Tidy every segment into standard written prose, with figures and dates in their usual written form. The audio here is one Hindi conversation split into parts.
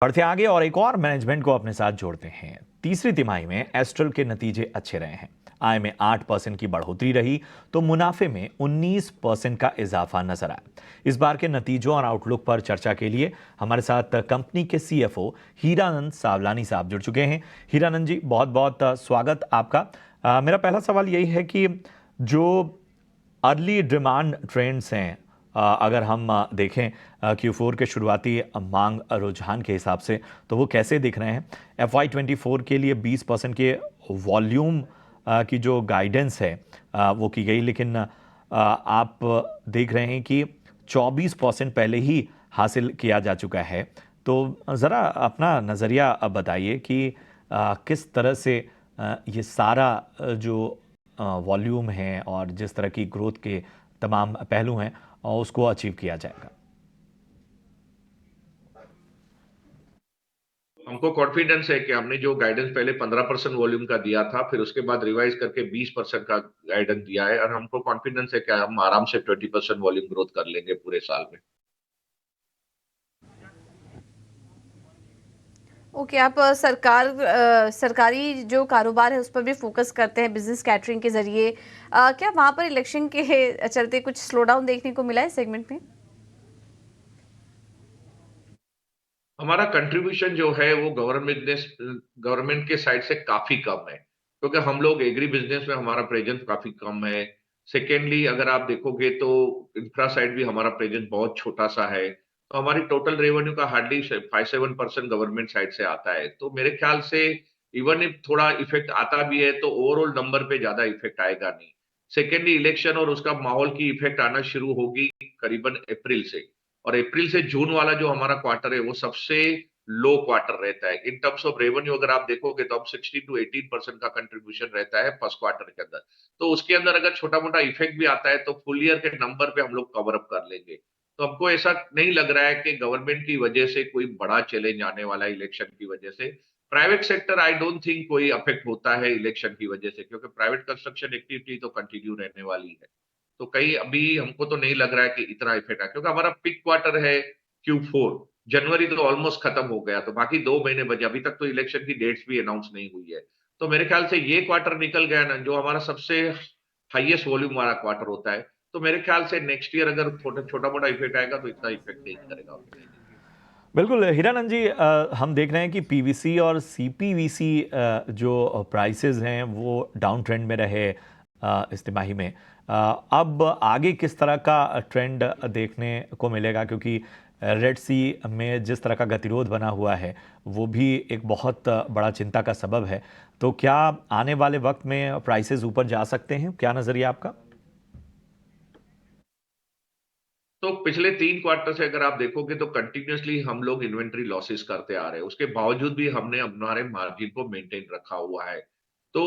बढ़ते आगे और एक और मैनेजमेंट को अपने साथ जोड़ते हैं। तीसरी तिमाही में एस्ट्रल के नतीजे अच्छे रहे हैं। आय में 8% की बढ़ोतरी रही तो मुनाफे में 19% का इजाफा नजर आया। इस बार के नतीजों और आउटलुक पर चर्चा के लिए हमारे साथ कंपनी के सीएफओ हीरानंद सावलानी साहब जुड़ चुके हैं। हीरानंद जी, बहुत बहुत स्वागत आपका। मेरा पहला सवाल यही है कि जो अर्ली डिमांड ट्रेंड्स हैं, अगर हम देखें Q4 के शुरुआती मांग रुझान के हिसाब से, तो वो कैसे दिख रहे हैं? FY24 के लिए 20% के वॉल्यूम की जो गाइडेंस है वो की गई, लेकिन आप देख रहे हैं कि 24% पहले ही हासिल किया जा चुका है। तो ज़रा अपना नज़रिया बताइए कि किस तरह से ये सारा जो वॉल्यूम है और जिस तरह की ग्रोथ के तमाम पहलू हैं और उसको अचीव किया जाएगा। हमको कॉन्फिडेंस है कि हमने जो गाइडेंस पहले 15% वॉल्यूम का दिया था, फिर उसके बाद रिवाइज करके 20% का गाइडेंस दिया है, और हमको कॉन्फिडेंस है कि हम आराम से 20% वॉल्यूम ग्रोथ कर लेंगे पूरे साल में। ओके, आप सरकारी जो कारोबार है उस पर भी फोकस करते हैं बिजनेस कैटरिंग के जरिए। क्या वहाँ पर इलेक्शन के चलते कुछ स्लो डाउन देखने को मिला है सेगमेंट में? हमारा कंट्रीब्यूशन जो है वो गवर्नमेंट के साइड से काफी कम है, क्योंकि हम लोग एग्री बिजनेस में हमारा प्रेजेंस काफी कम है। सेकेंडली, अगर आप देखोगे तो इंफ्रा साइड भी हमारा प्रेजेंस बहुत छोटा सा है, तो हमारी टोटल रेवेन्यू का हार्डली 5-7% गवर्नमेंट साइड से आता है। तो मेरे ख्याल से इवन इफ थोड़ा इफेक्ट आता भी है तो ओवरऑल नंबर पे ज्यादा इफेक्ट आएगा नहीं। सेकेंडली, इलेक्शन और उसका माहौल की इफेक्ट आना शुरू होगी करीबन अप्रैल से, और अप्रैल से जून वाला जो हमारा क्वार्टर है वो सबसे लो क्वार्टर रहता है इन टर्म्स ऑफ रेवेन्यू। अगर आप देखोगे तो अब 16 to 18% का कंट्रीब्यूशन रहता है फर्स्ट क्वार्टर के अंदर। तो उसके अंदर अगर छोटा मोटा इफेक्ट भी आता है तो फुल ईयर के नंबर पे हम लोग कवर अप कर लेंगे। तो हमको ऐसा नहीं लग रहा है कि गवर्नमेंट की वजह से कोई बड़ा चैलेंज आने वाला है इलेक्शन की वजह से। Private sector I don't think कोई अफेक्ट होता है इलेक्शन की वजह से, क्योंकि प्राइवेट कंस्ट्रक्शन एक्टिविटी तो कंटिन्यू रहने वाली है। तो कहीं अभी हमको तो नहीं लग रहा है कि इतना इफेक्ट है, क्योंकि हमारा पिक क्वार्टर है Q4। जनवरी तो ऑलमोस्ट खत्म हो गया, तो बाकी 2 महीने बचे, अभी तक तो इलेक्शन की डेट्स भी अनाउंस नहीं हुई है। तो मेरे ख्याल से ये क्वार्टर निकल गया ना, जो हमारा सबसे हाईएस्ट वॉल्यूम वाला क्वार्टर होता है, तो मेरे ख्याल से नेक्स्ट ईयर अगर छोटा मोटा इफेक्ट आएगा तो इतना इफेक्ट नहीं करेगा उतना। बिल्कुल हीरानंद जी, हम देख रहे हैं कि पीवीसी और सीपीवीसी जो प्राइसेस हैं वो डाउन ट्रेंड में रहे इस तिमाही में। अब आगे किस तरह का ट्रेंड देखने को मिलेगा, क्योंकि रेड सी में जिस तरह का गतिरोध बना हुआ है वो भी एक बहुत बड़ा चिंता का सबब है। तो क्या आने वाले वक्त में प्राइसेस ऊपर जा सकते हैं? क्या नज़रिया आपका? तो पिछले 3 क्वार्टर से अगर आप देखोगे तो कंटिन्यूअसली हम लोग इन्वेंट्री लॉसेस करते आ रहे हैं, उसके बावजूद भी हमने हमारे मार्जिन को मेंटेन रखा हुआ है। तो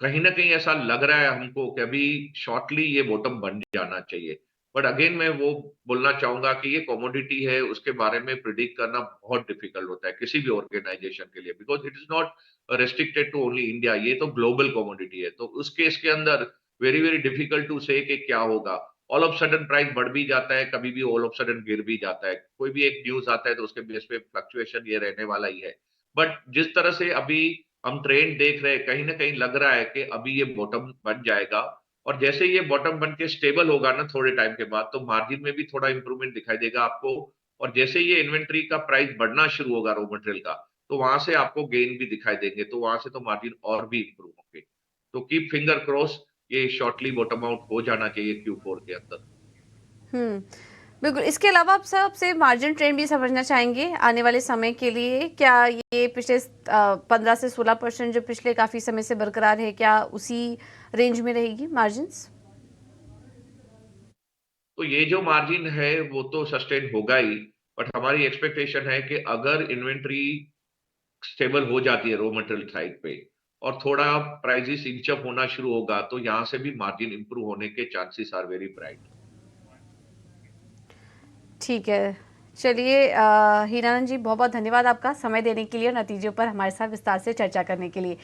कहीं ना कहीं ऐसा लग रहा है हमको कि अभी शॉर्टली ये बॉटम बन जाना चाहिए। बट अगेन मैं वो बोलना चाहूंगा कि ये कमोडिटी है, उसके बारे में प्रिडिक्ट करना बहुत डिफिकल्ट होता है किसी भी ऑर्गेनाइजेशन के लिए, because it is not restricted to only India, ये तो ग्लोबल कमोडिटी है। तो उस केस के अंदर वेरी वेरी डिफिकल्ट टू से कि क्या होगा। ऑल ऑफ सडन प्राइस बढ़ भी जाता है, कभी भी ऑल ऑफ सडन गिर भी जाता है, कोई भी एक न्यूज आता है तो उसके बेस पे फ्लक्चुएशन ये रहने वाला ही है। बट जिस तरह से अभी हम ट्रेंड देख रहे हैं, कहीं ना कहीं लग रहा है कि अभी ये बॉटम बन जाएगा, और जैसे ये बॉटम बन के स्टेबल होगा ना थोड़े टाइम के बाद, तो मार्जिन में भी थोड़ा इंप्रूवमेंट दिखाई देगा आपको। और जैसे ये इन्वेंट्री का प्राइस बढ़ना शुरू होगा रॉ मटेरियल का, तो वहां से आपको गेन भी दिखाई देंगे, तो वहां से तो मार्जिन और भी इंप्रूव होंगे। तो कीप फिंगर क्रॉस, ये शॉर्टली बॉटम आउट हो जाना चाहिए Q4 के अंदर। हम्म, बिल्कुल। इसके अलावा आप सबसे मार्जिन ट्रेंड भी समझना चाहेंगे आने वाले समय के लिए। क्या ये पिछले 15 से 16% जो पिछले काफी समय से बरकरार है, क्या उसी रेंज में रहेगी मार्जिन्स? तो ये जो मार्जिन है वो तो सस्टेन होगा ही, बट हमारी एक्सपेक्टेशन है कि अगर इन्वेंट्री स्टेबल हो जाती है रॉ मटेरियल साइड पे, और थोड़ा प्राइसेस इंच अप होना शुरू होगा, तो यहाँ से भी मार्जिन इंप्रूव होने के चांसेस आर वेरी ब्राइट। ठीक है। चलिए, हीरानंद जी, बहुत बहुत धन्यवाद आपका समय देने के लिए और नतीजों पर हमारे साथ विस्तार से चर्चा करने के लिए।